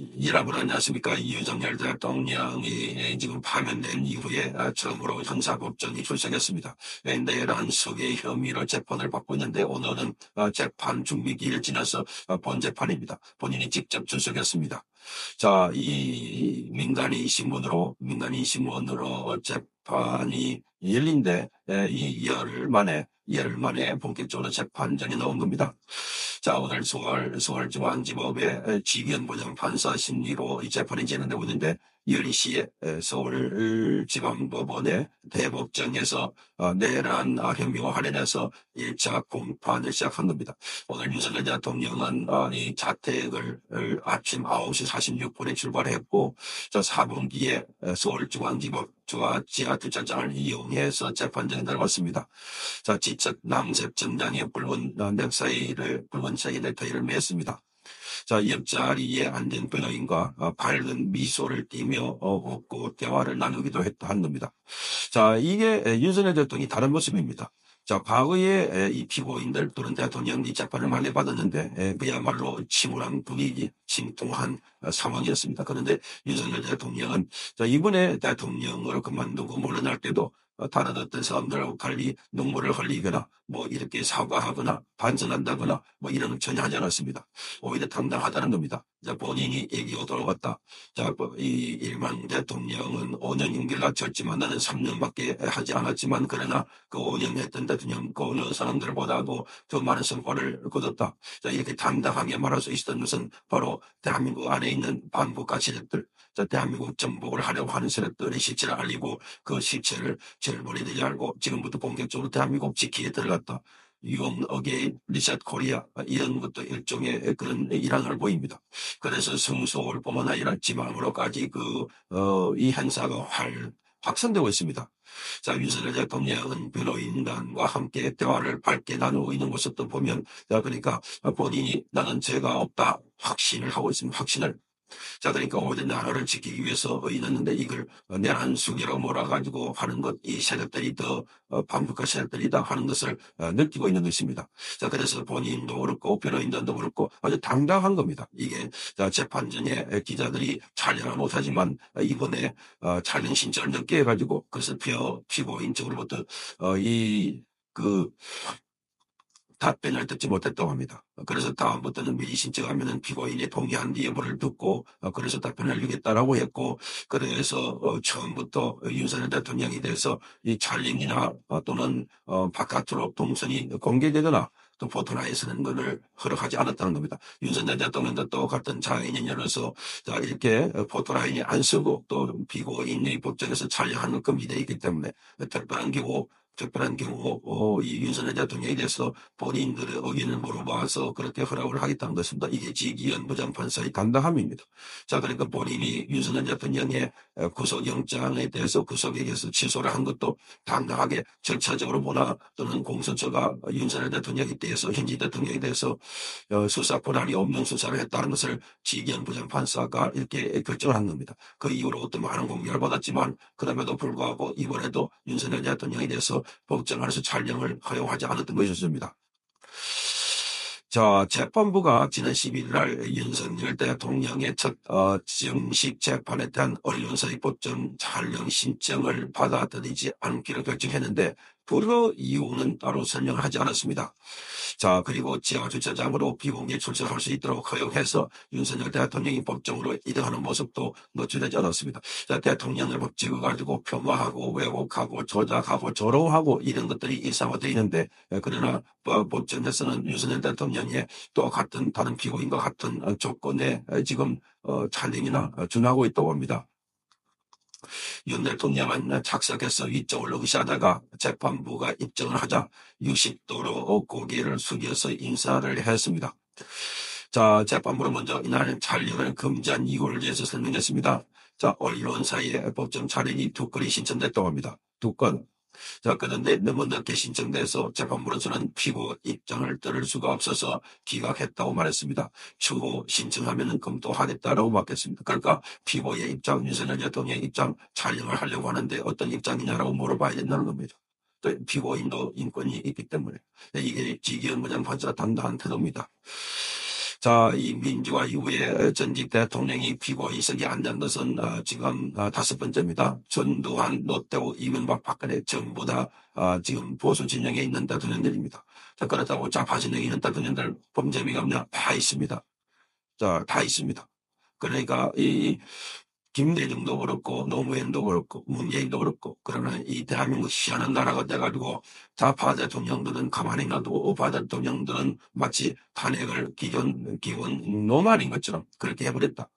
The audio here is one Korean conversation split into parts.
여러분 안녕하십니까. 이유석열 대통령이 지금 파면된 이후에 처음으로 형사법정이 출석했습니다. 내란 석의 혐의로 재판을 받고 있는데 오늘은 재판 준비 기일을 지나서 본재판입니다. 본인이 직접 출석했습니다. 자, 이 민간인 신문으로 재판이 열린데 이 열흘 만에 본격적으로 재판전이 나온 겁니다. 자, 오늘 서울중앙지법의 지기현 판사 심리로 이 재판이 진행되고 있는데 12시에 서울지방법원의 대법정에서 내란 혐의와 관련해서 1차 공판을 시작한 겁니다. 오늘 윤석열 대통령은 이 자택을 아침 9시 46분에 출발했고, 저 4분기에 서울중앙지법 지하주차장을 이용해서 재판장에 들어갔습니다. 자, 지적 남색 정장에 붉은 넥타이를 맸습니다. 자, 옆자리에 앉은 변호인과 밝은 미소를 띠며 웃고 대화를 나누기도 한 겁니다. 자, 이게 윤석열 대통령이 다른 모습입니다. 자, 과거에 이 피고인들 또는 대통령이 재판을 많이 받았는데 그야말로 침울한 분위기, 심통한 상황이었습니다. 그런데 윤석열 대통령은 이번에 대통령으로 그만두고 물러날 때도 다른 어떤 사람들하고 달리 눈물을 흘리거나 이렇게 사과하거나 반성한다거나 이런 건 전혀 하지 않았습니다. 오히려 당당하다는 겁니다. 자, 본인이 얘기가 돌아갔다. 자, 이 일만 대통령은 5년 임기를 낮췄지만 나는 3년밖에 하지 않았지만 그러나 그 5년 했던 대통령 그 어느 사람들보다도 더 많은 성과를 거뒀다. 자, 이렇게 당당하게 말할 수 있었던 것은 바로 대한민국 안에 있는 반국가 세력들, 자, 대한민국 정복을 하려고 하는 세력들의 실체를 알리고 그 실체를 절본이 되지 알고 지금부터 본격적으로 대한민국 지키에 들어갔다. 유언 어게인 리셋 코리아 이런 것도 일종의 그런 일환을 보입니다. 그래서 서울뿐만 아니라 지방으로까지 이 행사가 확산되고 있습니다. 자, 윤석열 대통령은 변호인단과 함께 대화를 밝게 나누고 있는 모습도 보면, 자, 그러니까 본인이 나는 죄가 없다 확신을 하고 있습니다. 확신을. 자, 그러니까 오히려 나라를 지키기 위해서 의논했는데 이걸 내란 수계로 몰아가지고 하는 것, 이 세력들이 더 반국가 세력들이다 하는 것을 느끼고 있는 것입니다. 자, 그래서 본인도 그렇고 변호인단도 그렇고 아주 당당한 겁니다. 이게 재판 전에 기자들이 촬영을 못하지만 이번에 촬영 신청을 늦게 해가지고 그것을 피고인 측으로부터 답변을 듣지 못했다고 합니다. 그래서 다음부터는 미리 신청하면 피고인이 동의한 여부를 듣고 그래서 답변을 하겠다라고 했고, 그래서 처음부터 윤석열 대통령에 대해서 이 촬영이나 또는 바깥으로 동선이 공개되거나 또 포토라인에서는 그걸 허락하지 않았다는 겁니다. 윤석열 대통령도 또 같은 장애인으로서 이렇게 포토라인이 안 쓰고 또 피고인의 법정에서 촬영하는 것 금지되어 있기 때문에 특별한 경우 이 윤석열 대통령에 대해서 본인들의 의견을 물어봐서 그렇게 허락을 하겠다는 것입니다. 이게 지기현 부장판사의 당당함입니다. 자, 그러니까 본인이 윤석열 대통령의 구속영장에 대해서 구속에게서 취소를 한 것도 당당하게 절차적으로 보나 또는 공수처가 윤석열 대통령에 대해서 현지 대통령에 대해서 수사 권한이 없는 수사를 했다는 것을 지기현 부장판사가 이렇게 결정을 한 겁니다. 그 이후로 또 많은 공격을 받았지만 그럼에도 불구하고 이번에도 윤석열 대통령에 대해서 법정 안에서 촬영을 허용하지 않았던 것이었습니다. 자, 재판부가 지난 11일 날 윤석열 대통령의 첫 정식 재판에 대한 언론사의 법정 촬영 신청을 받아들이지 않기로 결정했는데 그 이유는 따로 설명을 하지 않았습니다. 자, 그리고 지하주차장으로 비공개 출석할 수 있도록 허용해서 윤석열 대통령이 법정으로 이동하는 모습도 노출되지 않았습니다. 자, 대통령을 찍어가지고 폄하하고 왜곡하고 조작하고 조롱하고 이런 것들이 일상화되어 있는데 그러나 법정에서는 윤석열 대통령의 또 같은 다른 피고인과 같은 조건에 지금 촬영이나 준하고 있다고 합니다. 윤 대통령은 착석해서 위쪽을 의시하다가 재판부가 입정을 하자 60도로 고개를 숙여서 인사를 했습니다. 자, 재판부는 먼저 이날 촬영을 금지한 이유를 위해서 설명했습니다. 자, 언론사의 법정 촬영이 2건이 신청됐다고 합니다. 2건. 자, 그런데 너무 늦게 신청돼서 재판부로서는 피고 입장을 들을 수가 없어서 기각했다고 말했습니다. 추후 신청하면 검토하겠다라고 받겠습니다. 그러니까 피고의 입장, 윤석열 대통령의 입장 촬영을 하려고 하는데 어떤 입장이냐라고 물어봐야 된다는 겁니다. 또 피고인도 인권이 있기 때문에 이게 지기현 부장판사 당당한 태도입니다. 자, 이 민주화 이후에 전직 대통령이 피고의석에 앉은 것은 지금 5번째입니다. 전두환, 노태우, 이명박, 박근혜 전부 다 지금 보수 진영에 있는 대통령들입니다. 자, 그렇다고 좌파 진영에 있는 대통령들 범죄미가 없냐? 다 있습니다. 자, 다 있습니다. 그러니까 이 김대중도 그렇고 노무현도 그렇고 문재인도 그렇고, 그러나 이 대한민국 희한한 나라가 돼가지고 좌파 대통령들은 가만히 놔두고 우파 대통령들은 마치 탄핵을 기원 노말인 것처럼 그렇게 해버렸다.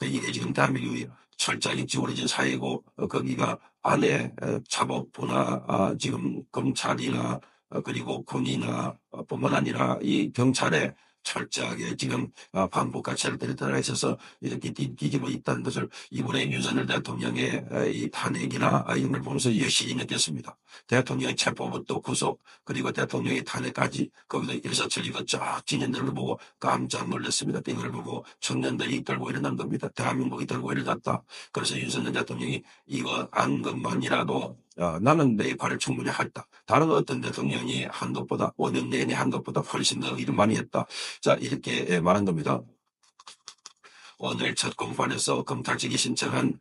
이게 지금 대한민국이 철저히 지워진 사회고, 거기가 안에 사법부나 지금 검찰이나 그리고 군이나 뿐만 아니라 이 경찰에 철저하게 지금 반복과 체류들이 들어가 있어서 이렇게 뒤집어 있다는 것을 이번에 윤석열 대통령의 이 탄핵이나 이런 걸 보면서 여실히 느꼈습니다. 대통령의 체포부터 구속, 그리고 대통령의 탄핵까지 거기서 일사천리가 쫙 진행되는 걸 보고 깜짝 놀랐습니다. 이걸 보고 청년들이 떨고 일어난 겁니다. 대한민국이 떨고 일어났다. 그래서 윤석열 대통령이 이거 안 것만이라도 나는 내 역할을 충분히 했다. 다른 어떤 대통령이 한 것보다 5년 내내 한 것보다 훨씬 더 일을 많이 했다. 자, 이렇게 말한 겁니다. 오늘 첫 공판에서 검찰측이 신청한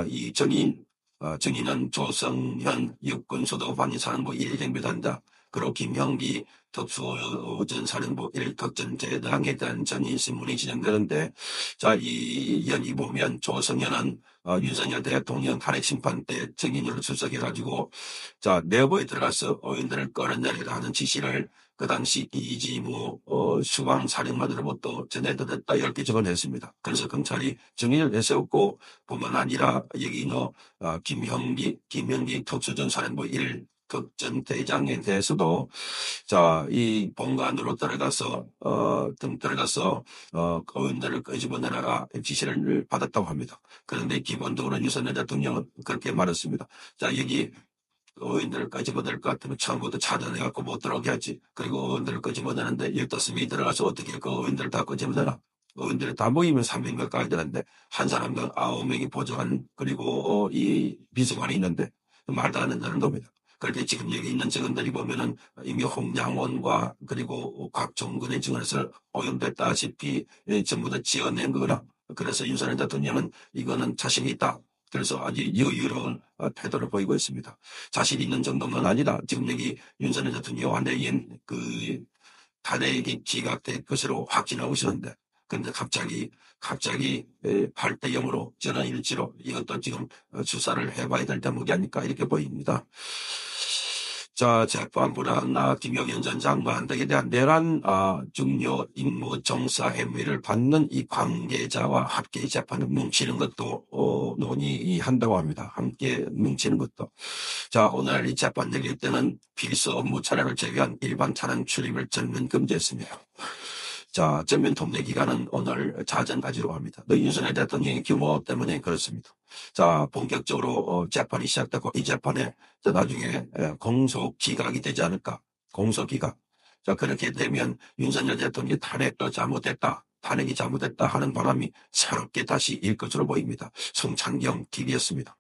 이 정인은 조성현 육군수도방위사령부 1경비단장, 그리고 김형기 특수전사령부 1특전제당에 대한 전인신문이 진행되는데, 자, 이 연이 보면 조성현은 윤석열 대통령 탄핵심판 때 정인으로 출석해가지고, 자, 내부에 들어가서 의원들을 끌어내리라 하는 지시를 그 당시 이지무 수방사령관으로부터 전해드렸다, 이렇게 적어냈습니다. 그래서 검찰이 정인을 내세웠고, 뿐만 아니라 여기 있는 김형기 특수전사령부 1특전대장에 대해서도 자, 이 본관으로 들어가서 의원들을 끄집어내라 지시를 받았다고 합니다. 그런데 기본적으로 윤석열 대통령은 그렇게 말했습니다. 자, 여기 의원들을 끄집어낼 것 같으면 처음부터 찾아내갖고 못 들어오게 하지. 그리고 의원들을 끄집어내는데 15명이 들어가서 어떻게 그 의원들을 다 끄집어내나? 의원들이 다 모이면 300명 가까이 되는데 한 사람당 9명이 보좌관, 그리고 이 비서관이 있는데 말도 안 된다는 겁니다. 그런데 지금 여기 있는 증언들이 보면은 이미 홍양원과 그리고 곽종근의 증언에서 오염됐다시피 전부 다 지어낸 거라. 그래서 윤석열 대통령은 이거는 자신이 있다. 그래서 아주 여유로운 태도를 보이고 있습니다. 자신 있는 정도는 아니라 지금 여기 윤석열 대통령한테 그 탄핵이 기각될 것으로 확진하고 있었는데, 근데 갑자기 8대 0으로 전환일치로 이것도 지금 수사를 해봐야 될 대목이 아닐까, 이렇게 보입니다. 자, 재판부나 김용현 전 장관 등에 대한 내란 중요 임무 종사 혐의를 받는 이 관계자와 함께 재판을 뭉치는 것도 논의한다고 합니다. 함께 뭉치는 것도. 자, 오늘 이 재판 열릴 때는 필수 업무 차량을 제외한 일반 차량 출입을 전면 금지했습니다. 자, 전면 통제 기간은 오늘 자정까지로 합니다. 윤석열 대통령의 규모 때문에 그렇습니다. 자, 본격적으로 재판이 시작되고 이 재판에 나중에 공소 기각이 되지 않을까. 공소 기각. 자, 그렇게 되면 윤석열 대통령이 탄핵이 잘못됐다 하는 바람이 새롭게 다시 일 것으로 보입니다. 송창경 TV였습니다.